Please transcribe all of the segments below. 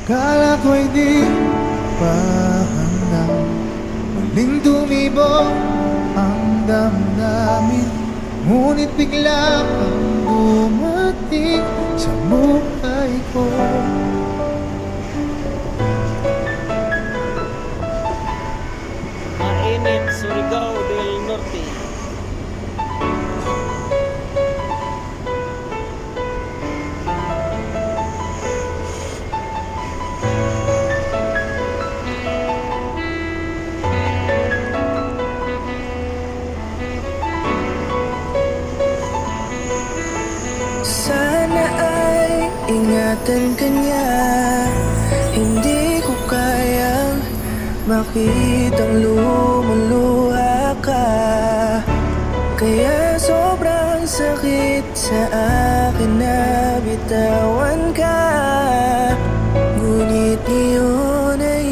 Kala ko'y di pa handang muling tumibok ang damdamin, ngunit bigla kang dumating sa buhay ko. Mainit, Surigao del Norte. Sana ay ingatan ka niya. Hindi ko kayang makitang lumuluha ka, kaya sobrang sakit sa akin na bitawan ka. Ngunit ngayon ay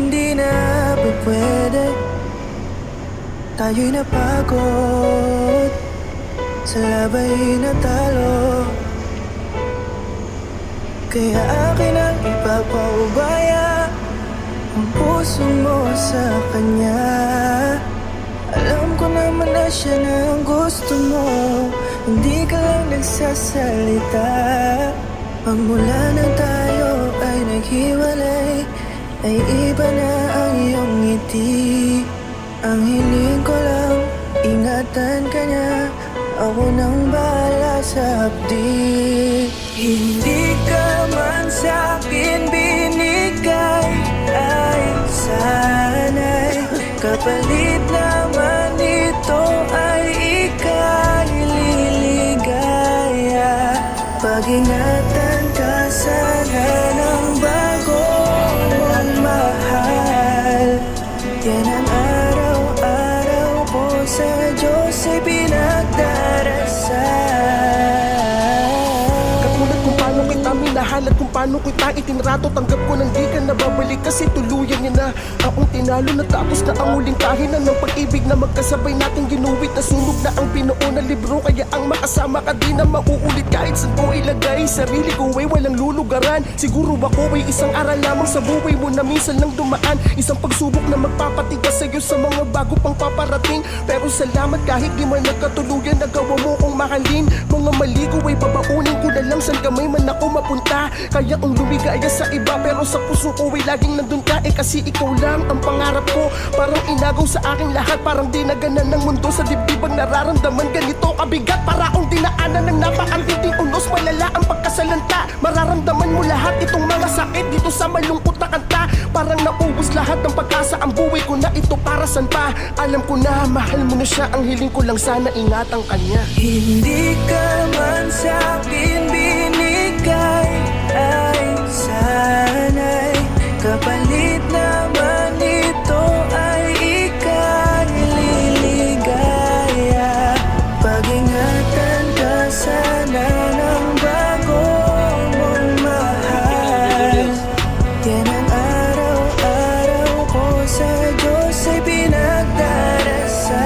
hindi na pwede. Tayo'y napagod, sa labay na talo, kaya akin ang ipapaubaya ang puso mo sa kanya. Alam ko naman na siya na ang gusto mo, hindi ka lang nagsasalita. Pagmula nang tayo ay naghiwalay, ay iba na ang iyong ngiti. Ang hiling ko lang, ingatan ka niya, ako nang bahala sa hapdi. Hindi ka man sa'kin binigay, ay sana'y kapalit naman ito ay ika'y liligaya. Pag-ingatan ka sana ng bago mong mahal. Yan ang araw-araw ko sa Diyos ay pinagdarasal. Minahal at kung paano kita itinrato, tanggap ko nang di ka nababalik kasi tuluyan niya na akong tinalo. Natapos na ang huling kahinan ng pag-ibig na magkasabay nating ginuwit. Nasunog na ang binuo na libro, kaya ang makasama ka di na mauulit. Kahit saan ko ilagay sarili ko ay walang lulugaran. Siguro ako ay isang aral lamang sa buhay mo na minsan lang dumaan. Isang pagsubok na magpapatigas sa'yo sa mga bago pang paparating. Pero salamat kahit di man nagkatuluyan, nagawa mo kong mahalin. Mga mali ko ay babaunin ko na lang saan kamay man ako mapunta. Kaya ang lumigaya sa iba, pero sa puso ko ay laging nandun ka. Kasi ikaw lang ang pangarap ko. Parang inagaw sa aking lahat, parang dinaganan ng mundo. Sa dibdib ang nararamdaman ganito kabigat, para akong dinaanan ng napakantinding unos. Malala ang pagkasalanta, mararamdaman mo lahat itong mga sakit dito sa malungkot na kanta. Parang naubos lahat ng pag-asa, ang buhay ko na ito para saan pa. Alam ko na mahal mo na siya, ang hiling ko lang sana ingatan kanya. Hindi ka man sa'kin binigay, ay sana'y kapalit naman ito ay ika'y liligaya. Pag-ingatan ka sana ng bago mong mahal. Yan ang araw-araw ko sa Diyos ay pinagdarasal.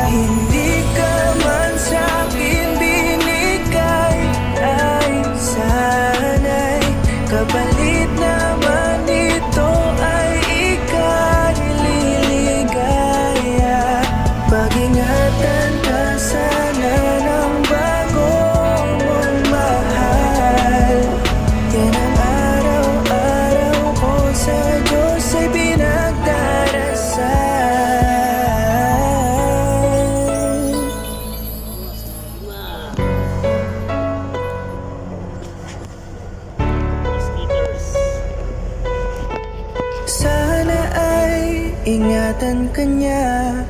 Hindi ka man sa'kin binigay, ay sana'y kapalit naman ito ay ika'y liligaya. Pag-ingatan ka sana ng bago mong mahal. Yan ang araw-araw ko sa Diyos ay pinagdarasal. Sana ay ingatan ka niya.